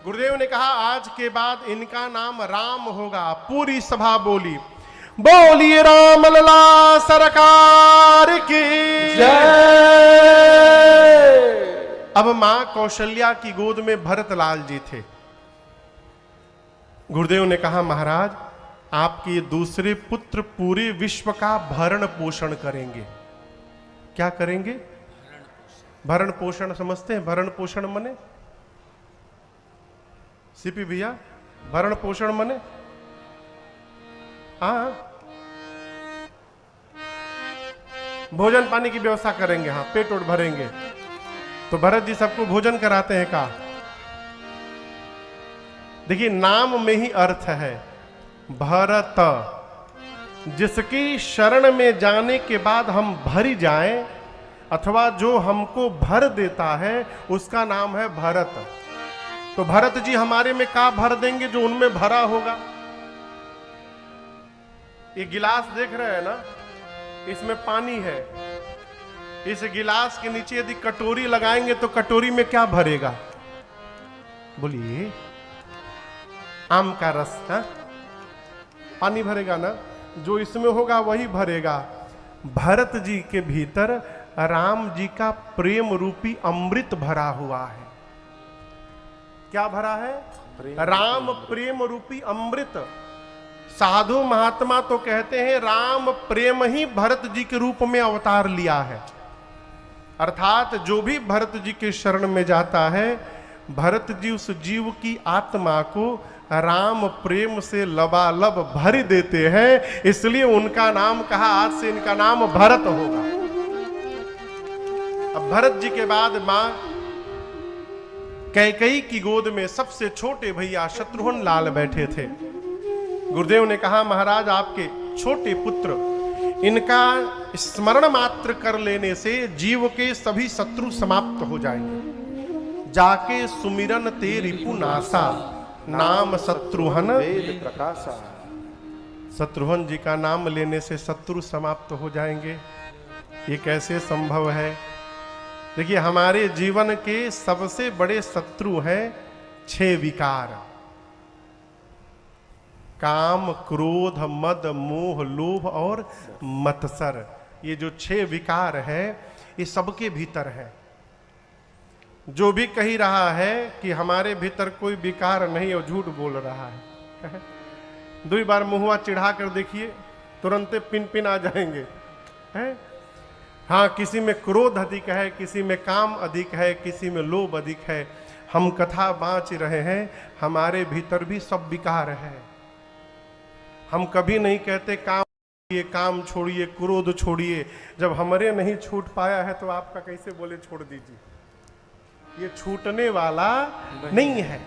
गुरुदेव ने कहा आज के बाद इनका नाम राम होगा। पूरी सभा बोली, बोलिए राम लला सरकार की जय। अब मां कौशल्या की गोद में भरतलाल जी थे। गुरुदेव ने कहा महाराज आपके दूसरे पुत्र पूरे विश्व का भरण पोषण करेंगे। क्या करेंगे? भरण पोषण समझते हैं? भरण पोषण मने सीपी भैया, भरण पोषण मने हाँ, भोजन पानी की व्यवस्था करेंगे। हाँ, पेट ओट भरेंगे। तो भरत जी सबको भोजन कराते हैं का? देखिए नाम में ही अर्थ है भरत। जिसकी शरण में जाने के बाद हम भरी जाएं अथवा जो हमको भर देता है उसका नाम है भरत। तो भरत जी हमारे में का भर देंगे? जो उनमें भरा होगा। ये गिलास देख रहे हैं ना, इसमें पानी है। इस गिलास के नीचे यदि कटोरी लगाएंगे तो कटोरी में क्या भरेगा? बोलिए, आम का रस। हा? पानी भरेगा ना, जो इसमें होगा वही भरेगा। भरत जी के भीतर राम जी का प्रेम रूपी अमृत भरा हुआ है। क्या भरा है? राम प्रेम रूपी अमृत। साधु महात्मा तो कहते हैं राम प्रेम ही भरत जी के रूप में अवतार लिया है। अर्थात जो भी भरत जी के शरण में जाता है, भरत जी उस जीव की आत्मा को राम प्रेम से लबालब भर देते हैं। इसलिए उनका नाम कहा, आज से इनका नाम भरत होगा। अब भरत जी के बाद मां कैकेयी की गोद में सबसे छोटे भैया शत्रुघ्न लाल बैठे थे। गुरुदेव ने कहा महाराज आपके छोटे पुत्र, इनका स्मरण मात्र कर लेने से जीव के सभी शत्रु समाप्त हो जाएंगे। जाके सुमिरन ते रिपु नासा, नाम शत्रुघ्न वेद प्रकाशा। शत्रुघ्न जी का नाम लेने से शत्रु समाप्त हो जाएंगे। ये कैसे संभव है? देखिए हमारे जीवन के सबसे बड़े शत्रु हैं 6 विकार। काम, क्रोध, मद, मोह, लोभ और मत्सर। ये जो 6 विकार है ये सबके भीतर है। जो भी कही रहा है कि हमारे भीतर कोई विकार नहीं, और झूठ बोल रहा है। 2 बार मुहुआ चिढ़ा कर देखिए, तुरंत पिन पिन आ जाएंगे। है? हाँ, किसी में क्रोध अधिक है, किसी में काम अधिक है, किसी में लोभ अधिक है। हम कथा बाँच रहे हैं, हमारे भीतर भी सब विकार है। हम कभी नहीं कहते काम छोड़िए, काम छोड़िए, क्रोध छोड़िए। जब हमारे नहीं छूट पाया है तो आपका कैसे बोले छोड़ दीजिए? ये छूटने वाला नहीं है।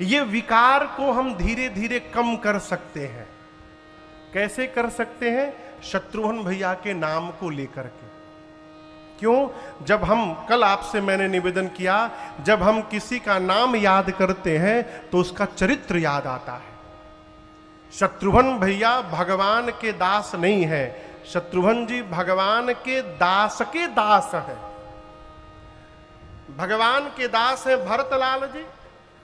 ये विकार को हम धीरे धीरे कम कर सकते हैं। कैसे कर सकते हैं? शत्रुघ्न भैया के नाम को लेकर के। क्यों? जब हम, कल आपसे मैंने निवेदन किया, जब हम किसी का नाम याद करते हैं तो उसका चरित्र याद आता है। शत्रुघ्न भैया भगवान के दास नहीं है, शत्रुघ्न जी भगवान के दास है। भगवान के दास है भरतलाल जी,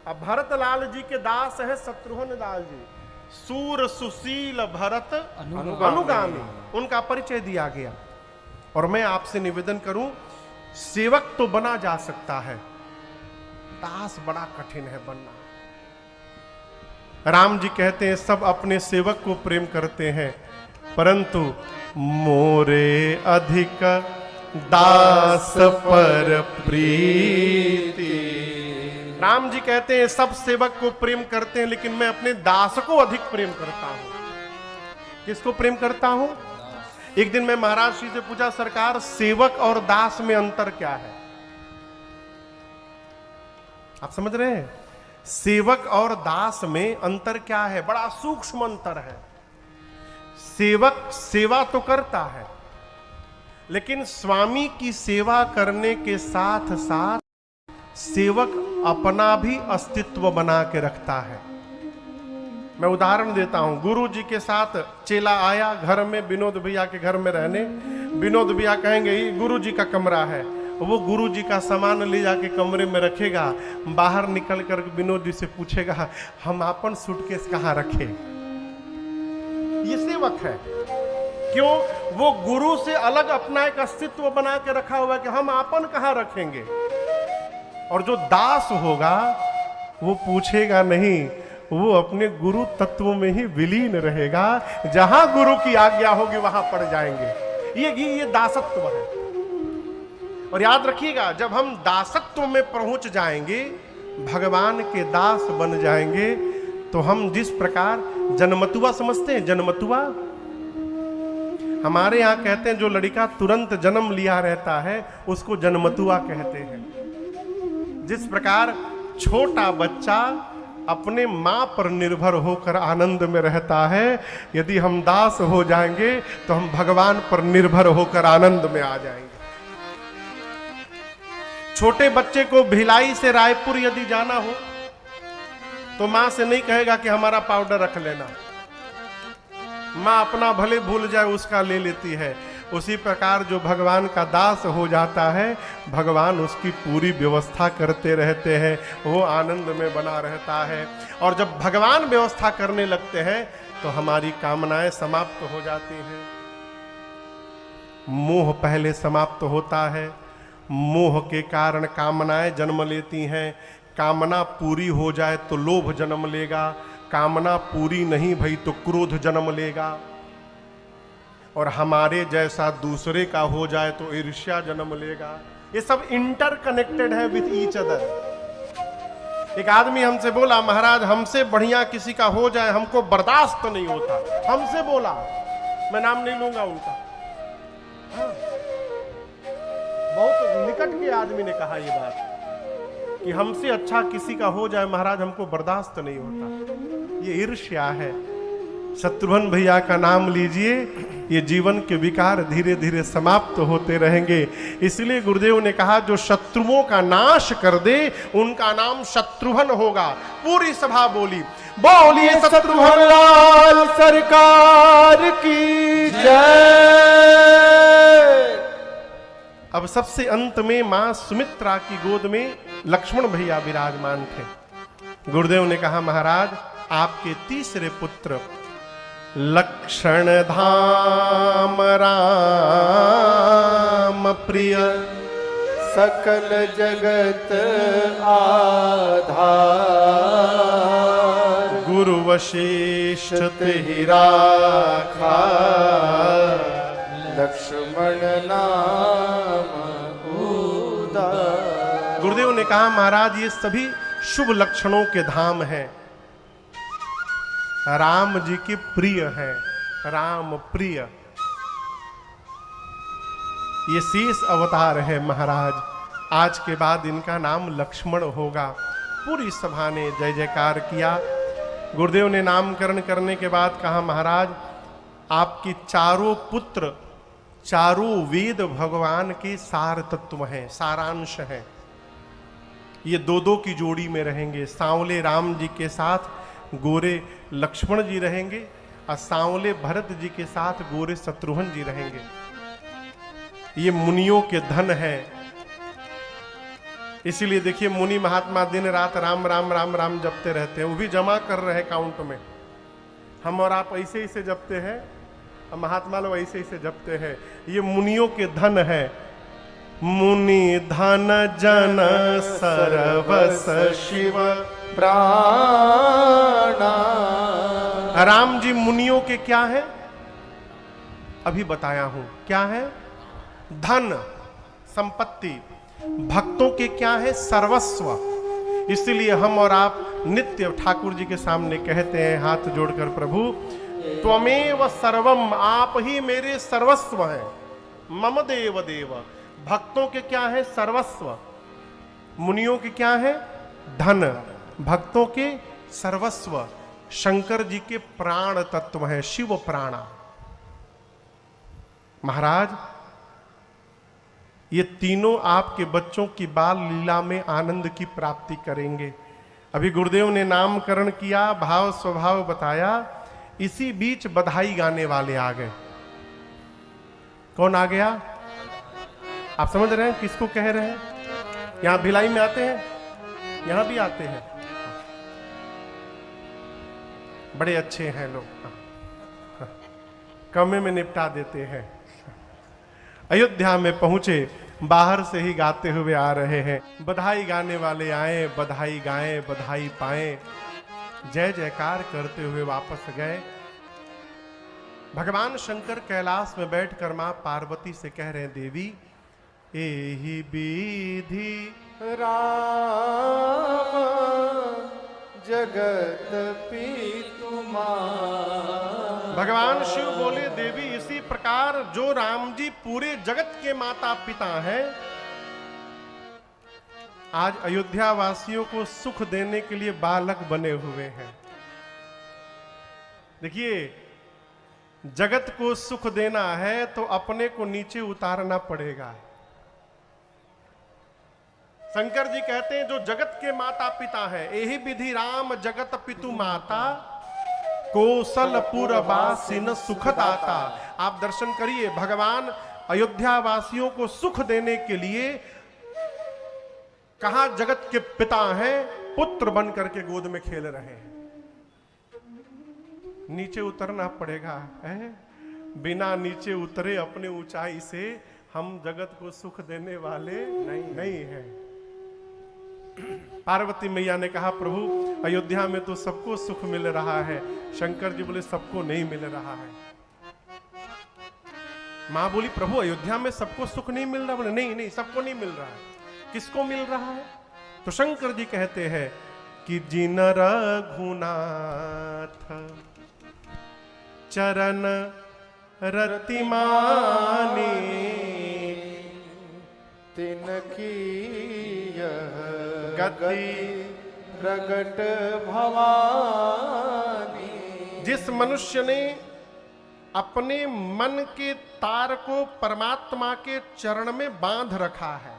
अब भरतलाल जी के दास है शत्रुघ्न लाल जी। सूर सुशील भरत अनुगामी, उनका परिचय दिया गया। और मैं आपसे निवेदन करूं, सेवक तो बना जा सकता है, दास बड़ा कठिन है बनना। राम जी कहते हैं सब अपने सेवक को प्रेम करते हैं, परंतु मोरे अधिक दास पर प्रीति। राम जी कहते हैं सब सेवक को प्रेम करते हैं, लेकिन मैं अपने दास को अधिक प्रेम करता हूं। किसको प्रेम करता हूं? एक दिन मैं महाराज जी से पूछा, सरकार सेवक और दास में अंतर क्या है? आप समझ रहे हैं? सेवक और दास में अंतर क्या है? बड़ा सूक्ष्म अंतर है। सेवक सेवा तो करता है, लेकिन स्वामी की सेवा करने के साथ साथ सेवक अपना भी अस्तित्व बना के रखता है। मैं उदाहरण देता हूं। गुरु जी के साथ चेला आया घर में, विनोद भैया के घर में रहने। विनोद भैया कहेंगे ये गुरु जी का कमरा है, वो गुरु जी का सामान ले जाके कमरे में रखेगा, बाहर निकल कर विनोद जी से पूछेगा हम अपन सूटकेस कहाँ रखे। ये सेवक है। क्यों? वो गुरु से अलग अपना एक अस्तित्व बना के रखा हुआ है कि हम अपन कहाँ रखेंगे। और जो दास होगा वो पूछेगा नहीं, वो अपने गुरु तत्व में ही विलीन रहेगा, जहां गुरु की आज्ञा होगी वहां पड़ जाएंगे। ये दासत्व है। और याद रखिएगा, जब हम दासत्व में पहुंच जाएंगे, भगवान के दास बन जाएंगे, तो हम जिस प्रकार जन्मतुआ समझते हैं, जन्मतुआ हमारे यहां कहते हैं, जो लड़का तुरंत जन्म लिया रहता है उसको जन्मतुआ कहते हैं। जिस प्रकार छोटा बच्चा अपने मां पर निर्भर होकर आनंद में रहता है, यदि हम दास हो जाएंगे तो हम भगवान पर निर्भर होकर आनंद में आ जाएंगे। छोटे बच्चे को भिलाई से रायपुर यदि जाना हो तो मां से नहीं कहेगा कि हमारा पाउडर रख लेना। मां अपना भले भूल जाए उसका ले लेती है। उसी प्रकार जो भगवान का दास हो जाता है, भगवान उसकी पूरी व्यवस्था करते रहते हैं, वो आनंद में बना रहता है। और जब भगवान व्यवस्था करने लगते हैं तो हमारी कामनाएं समाप्त हो जाती हैं। मोह पहले समाप्त होता है, मोह के कारण कामनाएं जन्म लेती हैं। कामना पूरी हो जाए तो लोभ जन्म लेगा, कामना पूरी नहीं भई तो क्रोध जन्म लेगा, और हमारे जैसा दूसरे का हो जाए तो ईर्ष्या जन्म लेगा। ये सब इंटरकनेक्टेड है विथ ईच अदर। एक आदमी हमसे बोला, महाराज हमसे बढ़िया किसी का हो जाए हमको बर्दाश्त नहीं होता। हमसे बोला, मैं नाम नहीं लूंगा उनका, हाँ। बहुत निकट के आदमी ने कहा ये बात कि हमसे अच्छा किसी का हो जाए महाराज हमको बर्दाश्त नहीं होता। ये ईर्ष्या है। शत्रुघ्न भैया का नाम लीजिए, ये जीवन के विकार धीरे धीरे समाप्त होते रहेंगे। इसलिए गुरुदेव ने कहा जो शत्रुओं का नाश कर दे उनका नाम शत्रुघ्न होगा। पूरी सभा बोली, बोलिए शत्रुघ्न लाल सरकार की जय। अब सबसे अंत में मां सुमित्रा की गोद में लक्ष्मण भैया विराजमान थे। गुरुदेव ने कहा महाराज आपके तीसरे पुत्र लक्षण धाम राम प्रिय सकल जगत आधार गुरु वशिष्ठ ही राखा लक्ष्मण नाम उदार। गुरुदेव ने कहा महाराज ये सभी शुभ लक्षणों के धाम हैं, राम जी के प्रिय हैं, राम प्रिय। ये शेष अवतार है महाराज। आज के बाद इनका नाम लक्ष्मण होगा। पूरी सभा ने जय जयकार किया। गुरुदेव ने नामकरण करने के बाद कहा महाराज आपकी चारों पुत्र चारों वेद भगवान के सार तत्व हैं, सारांश हैं। ये दो दो की जोड़ी में रहेंगे। सांवले राम जी के साथ गोरे लक्ष्मण जी रहेंगे और सांवले भरत जी के साथ गोरे शत्रुघ्न जी रहेंगे। ये मुनियों के धन है। इसीलिए देखिए मुनि महात्मा दिन रात राम राम राम राम जपते रहते हैं, वो भी जमा कर रहे हैं काउंट में। हम और आप ऐसे ही से जपते हैं, महात्मा लोग ऐसे ही से जपते हैं। ये मुनियों के धन है। मुनि धन जन सर्वस शिव प्राणा। राम जी मुनियों के क्या है अभी बताया हूं, क्या है? धन संपत्ति। भक्तों के क्या है? सर्वस्व। इसलिए हम और आप नित्य ठाकुर जी के सामने कहते हैं हाथ जोड़कर, प्रभु त्वमेव सर्वम, आप ही मेरे सर्वस्व हैं। मम देव देव। भक्तों के क्या है? सर्वस्व। मुनियों के क्या है? धन। भक्तों के सर्वस्व। शंकर जी के प्राण तत्व है, शिव प्राणा। महाराज ये तीनों आपके बच्चों की बाल लीला में आनंद की प्राप्ति करेंगे। अभी गुरुदेव ने नामकरण किया, भाव स्वभाव बताया, इसी बीच बधाई गाने वाले आ गए। कौन आ गया? आप समझ रहे हैं किसको कह रहे हैं? यहां भिलाई में आते हैं, यहां भी आते हैं, बड़े अच्छे हैं लोग, कमे में निपटा देते हैं। अयोध्या में पहुंचे, बाहर से ही गाते हुए आ रहे हैं, बधाई गाने वाले आए, बधाई गाएं, बधाई पाएं, जय जयकार करते हुए वापस गए। भगवान शंकर कैलाश में बैठकर मां पार्वती से कह रहे हैं, देवी एहि विधि राम जगत पितु भगवान शिव बोले, देवी इसी प्रकार जो राम जी पूरे जगत के माता पिता हैं, आज अयोध्या वासियों को सुख देने के लिए बालक बने हुए हैं। देखिए, जगत को सुख देना है तो अपने को नीचे उतारना पड़ेगा। शंकर जी कहते हैं जो जगत के माता पिता हैं, यही विधि राम जगत पितु माता, कौशलपुर वासिन सुखदाता। आप दर्शन करिए, भगवान अयोध्या वासियों को सुख देने के लिए कहां जगत के पिता हैं, पुत्र बन करके गोद में खेल रहे हैं। नीचे उतरना पड़ेगा है? बिना नीचे उतरे अपने ऊंचाई से हम जगत को सुख देने वाले नहीं हैं। पार्वती मैया ने कहा, प्रभु अयोध्या में तो सबको सुख मिल रहा है। शंकर जी बोले, सबको नहीं मिल रहा है। मां बोली, प्रभु अयोध्या में सबको सुख नहीं मिल रहा। बोले, नहीं सबको नहीं मिल रहा है। किसको मिल रहा है? तो शंकर जी कहते हैं कि जिन रघुनाथ चरण रतिमानी, तिनकी गति प्रगट भवानी। जिस मनुष्य ने अपने मन के तार को परमात्मा के चरण में बांध रखा है।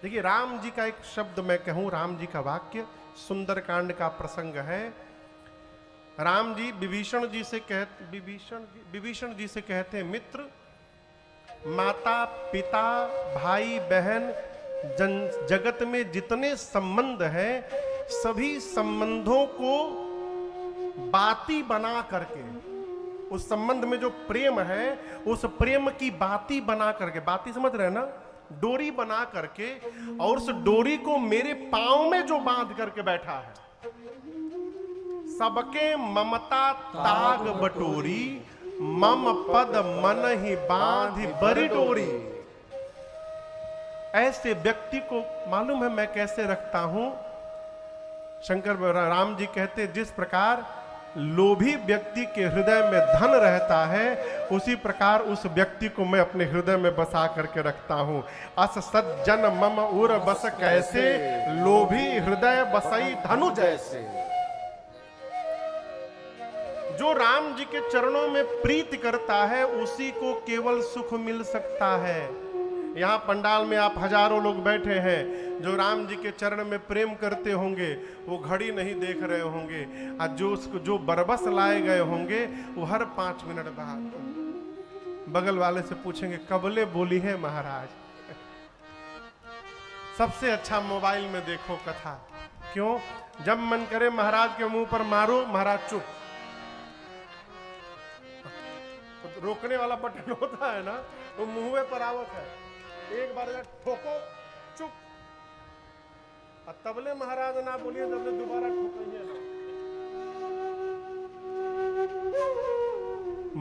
देखिए, राम जी का एक शब्द मैं कहूं, राम जी का वाक्य, सुंदरकांड का प्रसंग है। राम जी विभीषण जी से कहते हैं, मित्र, माता पिता भाई बहन जगत में जितने संबंध हैं, सभी संबंधों को बाती बना करके, उस संबंध में जो प्रेम है, उस प्रेम की बाती बना करके, बाती समझ रहे हैं ना, डोरी बना करके, और उस डोरी को मेरे पांव में जो बांध करके बैठा है, सबके ममता ताग बटोरी, मम पद मन ही बांधी बड़ी डोरी। ऐसे व्यक्ति को मालूम है मैं कैसे रखता हूं? शंकर राम जी कहते, जिस प्रकार लोभी व्यक्ति के हृदय में धन रहता है, उसी प्रकार उस व्यक्ति को मैं अपने हृदय में बसा करके रखता हूं। अस सज्जन मम उर बस कैसे, लोभी हृदय बसई धनु जैसे। जो राम जी के चरणों में प्रीति करता है, उसी को केवल सुख मिल सकता है। यहाँ पंडाल में आप हजारों लोग बैठे हैं, जो राम जी के चरण में प्रेम करते होंगे, वो घड़ी नहीं देख रहे होंगे, और जो बरबस लाए गए होंगे, वो हर 5 मिनट बाद बगल वाले से पूछेंगे, कबले बोली है महाराज। सबसे अच्छा मोबाइल में देखो कथा। क्यों? जब मन करे महाराज के मुंह पर मारो, महाराज चुप। तो रोकने वाला बटन होता है ना, वो मुंह पर आवत है, एक बार ठोको, चुप। और तबले महाराज ना बोलिए, तबले दोबारा ठोकेंगे ना।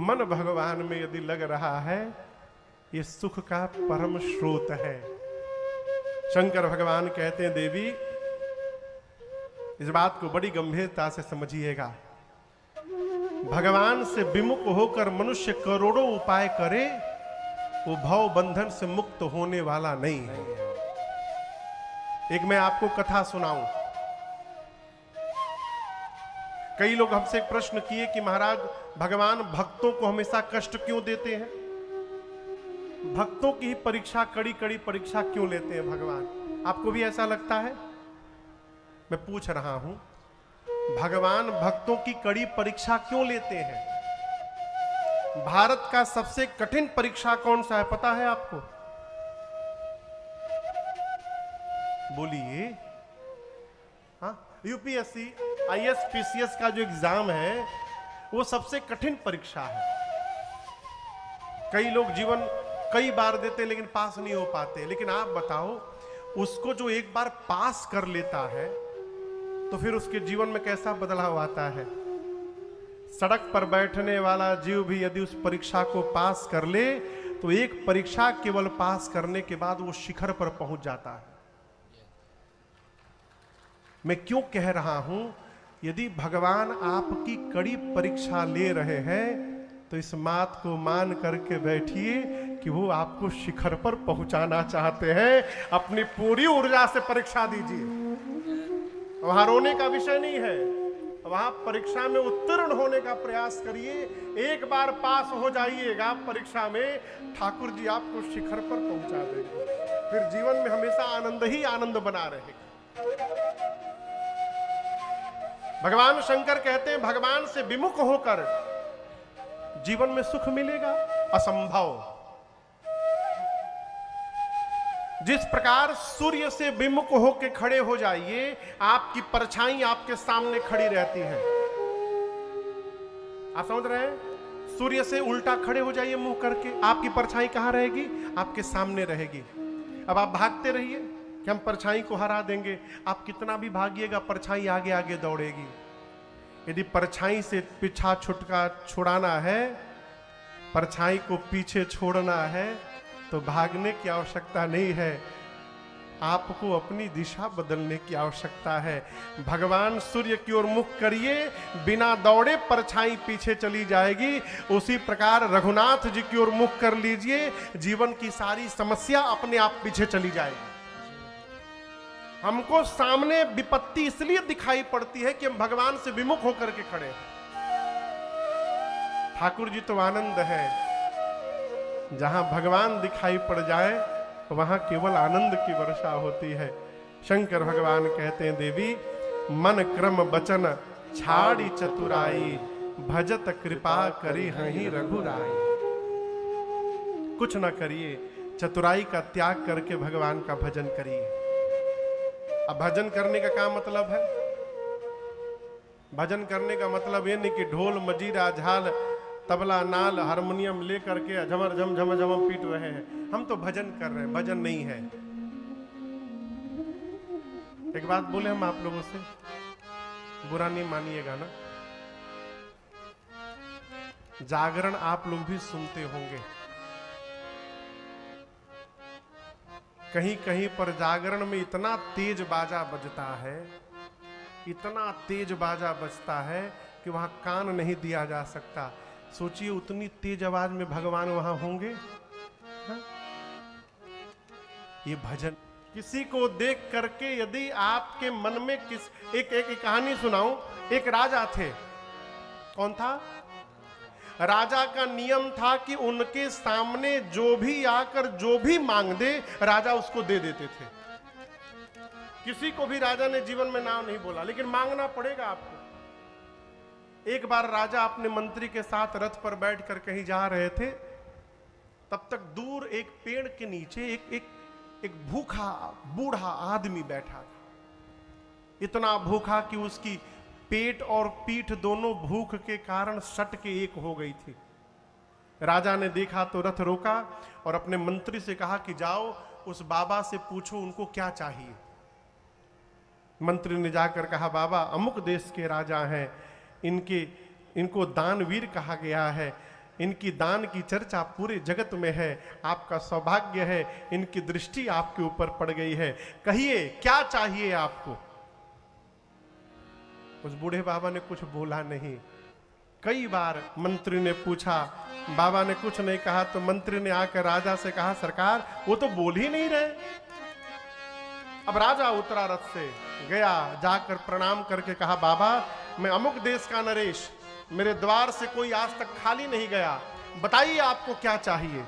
मन भगवान में यदि लग रहा है, ये सुख का परम स्रोत है। शंकर भगवान कहते हैं, देवी इस बात को बड़ी गंभीरता से समझिएगा। भगवान से विमुख होकर मनुष्य करोड़ों उपाय करे, वो भव बंधन से मुक्त होने वाला नहीं है। एक मैं आपको कथा सुनाऊं। कई लोग हमसे एक प्रश्न किए कि महाराज, भगवान भक्तों को हमेशा कष्ट क्यों देते हैं? भक्तों की ही परीक्षा, कड़ी कड़ी परीक्षा क्यों लेते हैं भगवान? आपको भी ऐसा लगता है? मैं पूछ रहा हूं, भगवान भक्तों की कड़ी परीक्षा क्यों लेते हैं? भारत का सबसे कठिन परीक्षा कौन सा है पता है आपको? बोलिए। हाँ, यूपीएससी, आईएएस, पीसीएस का जो एग्जाम है वो सबसे कठिन परीक्षा है। कई लोग जीवन कई बार देते लेकिन पास नहीं हो पाते। लेकिन आप बताओ, उसको जो एक बार पास कर लेता है तो फिर उसके जीवन में कैसा बदलाव आता है। सड़क पर बैठने वाला जीव भी यदि उस परीक्षा को पास कर ले तो एक परीक्षा केवल पास करने के बाद वो शिखर पर पहुंच जाता है। मैं क्यों कह रहा हूं, यदि भगवान आपकी कड़ी परीक्षा ले रहे हैं तो इस बात को मान करके बैठिए कि वो आपको शिखर पर पहुंचाना चाहते हैं। अपनी पूरी ऊर्जा से परीक्षा दीजिए। वहां रोने का विषय नहीं है, वहां परीक्षा में उत्तीर्ण होने का प्रयास करिए। एक बार पास हो जाइएगा परीक्षा में, ठाकुर जी आपको शिखर पर पहुंचा देंगे। फिर जीवन में हमेशा आनंद ही आनंद बना रहेगा। भगवान शंकर कहते हैं, भगवान से विमुख होकर जीवन में सुख मिलेगा असंभव। जिस प्रकार सूर्य से विमुख होकर खड़े हो जाइए, आपकी परछाई आपके सामने खड़ी रहती है। आप समझ रहे हैं? सूर्य से उल्टा खड़े हो जाइए मुंह करके, आपकी परछाई कहां रहेगी? आपके सामने रहेगी। अब आप भागते रहिए कि हम परछाई को हरा देंगे। आप कितना भी भागिएगा, परछाई आगे आगे दौड़ेगी। यदि परछाई से पीछा छुड़ाना है, परछाई को पीछे छोड़ना है, तो भागने की आवश्यकता नहीं है, आपको अपनी दिशा बदलने की आवश्यकता है। भगवान सूर्य की ओर मुख करिए, बिना दौड़े परछाई पीछे चली जाएगी। उसी प्रकार रघुनाथ जी की ओर मुख कर लीजिए, जीवन की सारी समस्या अपने आप पीछे चली जाएगी। हमको सामने विपत्ति इसलिए दिखाई पड़ती है कि हम भगवान से विमुख होकर के खड़े हैं। ठाकुर जी तो आनंद है, जहां भगवान दिखाई पड़ जाए वहां केवल आनंद की वर्षा होती है। शंकर भगवान कहते हैं, देवी मन क्रम बचन छाड़ी चतुराई, भजत कृपा करी हहीं रघुराई। कुछ ना करिए, चतुराई का त्याग करके भगवान का भजन करिए। अब भजन करने का क्या मतलब है? भजन करने का मतलब ये नहीं कि ढोल मजीरा झाल तबला नाल हारमोनियम लेकर के झमर झम झम झम पीट रहे हैं। हम तो भजन कर रहे हैं, भजन नहीं है। एक बात बोले हम आप लोगों से, बुरा नहीं मानिएगा ना। जागरण आप लोग भी सुनते होंगे, कहीं कहीं पर जागरण में इतना तेज बाजा बजता है, इतना तेज बाजा बजता है कि वहां कान नहीं दिया जा सकता। सोचिए, उतनी तेज आवाज में भगवान वहां होंगे। हा? ये भजन। किसी को देख करके यदि आपके मन में एक कहानी सुनाऊं। एक राजा थे। कौन था? राजा का नियम था कि उनके सामने जो भी आकर जो भी मांग दे, राजा उसको दे देते थे। किसी को भी राजा ने जीवन में नाम नहीं बोला, लेकिन मांगना पड़ेगा आपको। एक बार राजा अपने मंत्री के साथ रथ पर बैठकर कहीं जा रहे थे। तब तक दूर एक पेड़ के नीचे एक भूखा बूढ़ा आदमी बैठा था। इतना भूखा कि उसकी पेट और पीठ दोनों भूख के कारण सट के एक हो गई थी। राजा ने देखा तो रथ रोका और अपने मंत्री से कहा कि जाओ उस बाबा से पूछो उनको क्या चाहिए। मंत्री ने जाकर कहा, बाबा अमुक देश के राजा हैं, इनको दानवीर कहा गया है, इनकी दान की चर्चा पूरे जगत में है, आपका सौभाग्य है, इनकी दृष्टि आपके ऊपर पड़ गई है, कहिए क्या चाहिए आपको। उस बूढ़े बाबा ने कुछ बोला नहीं। कई बार मंत्री ने पूछा, बाबा ने कुछ नहीं कहा तो मंत्री ने आकर राजा से कहा, सरकार वो तो बोल ही नहीं रहे। अब राजा उतरा रथ से, गया, जाकर प्रणाम करके कहा, बाबा मैं अमुक देश का नरेश, मेरे द्वार से कोई आज तक खाली नहीं गया, बताइए आपको क्या चाहिए।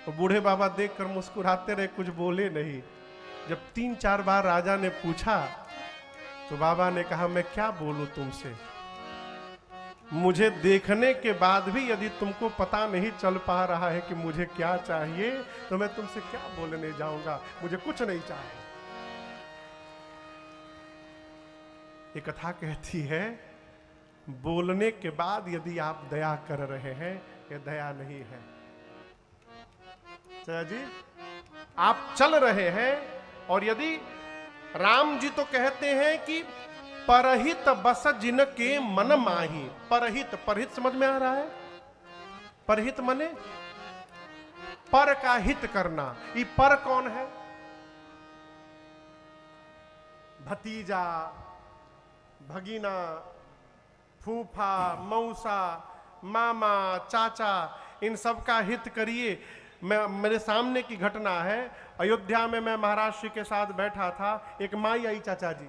तो बूढ़े बाबा देखकर मुस्कुराते रहे, कुछ बोले नहीं। जब 3-4 बार राजा ने पूछा तो बाबा ने कहा, मैं क्या बोलूं तुमसे। मुझे देखने के बाद भी यदि तुमको पता नहीं चल पा रहा है कि मुझे क्या चाहिए, तो मैं तुमसे क्या बोलने जाऊंगा, मुझे कुछ नहीं चाहिए। ये कथा कहती है, बोलने के बाद यदि आप दया कर रहे हैं, ये दया नहीं है। चाचा जी, आप चल रहे हैं और यदि राम जी तो कहते हैं कि परहित बस जिनके मन माही। परहित, परहित समझ में आ रहा है? परहित मने पर का हित करना। ये पर कौन है? भतीजा, भगीना, फूफा, मौसा, मामा, चाचा, इन सब का हित करिए। मेरे सामने की घटना है, अयोध्या में मैं महाराज श्री के साथ बैठा था, एक माई आई चाचा जी,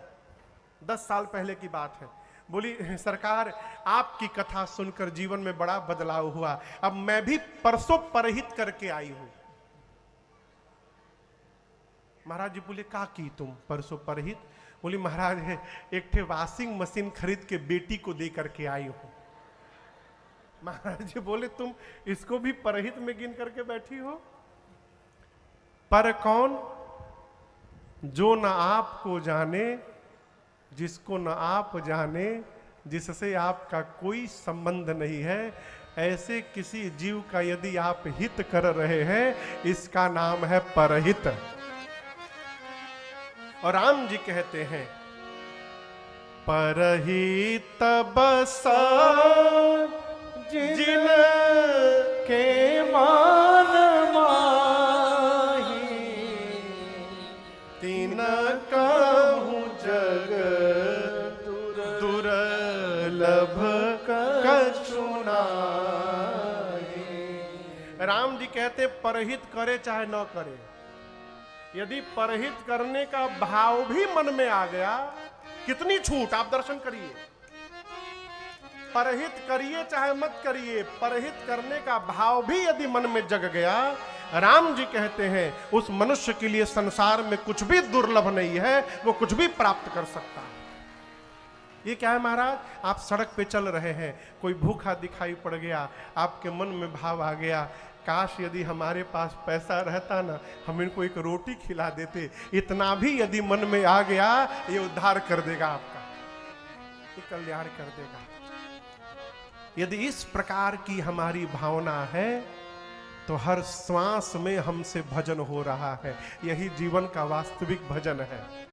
10 साल पहले की बात है। बोली, सरकार आपकी कथा सुनकर जीवन में बड़ा बदलाव हुआ, अब मैं भी परसों परहित करके आई हूं। महाराज जी बोले, का की तुम परसों परहित? बोली, महाराज एक ठे वॉशिंग मशीन खरीद के बेटी को दे करके आई हूं। महाराज जी बोले, तुम इसको भी परहित में गिन करके बैठी हो? पर कौन? जो न आपको जाने, जिसको न आप जाने, जिससे आपका कोई संबंध नहीं है, ऐसे किसी जीव का यदि आप हित कर रहे हैं, इसका नाम है परहित। और राम जी कहते हैं, परहित बस जिन के मान माही, तीन कहूँ जग दुर्लभ कछु नाहि। राम जी कहते, परहित करे चाहे न करे, यदि परहित करने का भाव भी मन में आ गया, कितनी छूट, आप दर्शन करिए। परहित करिए चाहे मत करिए, परहित करने का भाव भी यदि मन में जग गया, राम जी कहते हैं उस मनुष्य के लिए संसार में कुछ भी दुर्लभ नहीं है, वो कुछ भी प्राप्त कर सकता है। ये क्या है महाराज? आप सड़क पे चल रहे हैं, कोई भूखा दिखाई पड़ गया, आपके मन में भाव आ गया, काश यदि हमारे पास पैसा रहता ना, हम इनको एक रोटी खिला देते। इतना भी यदि मन में आ गया, ये उद्धार कर देगा आपका, ये कल्याण कर देगा। यदि इस प्रकार की हमारी भावना है, तो हर श्वास में हमसे भजन हो रहा है। यही जीवन का वास्तविक भजन है।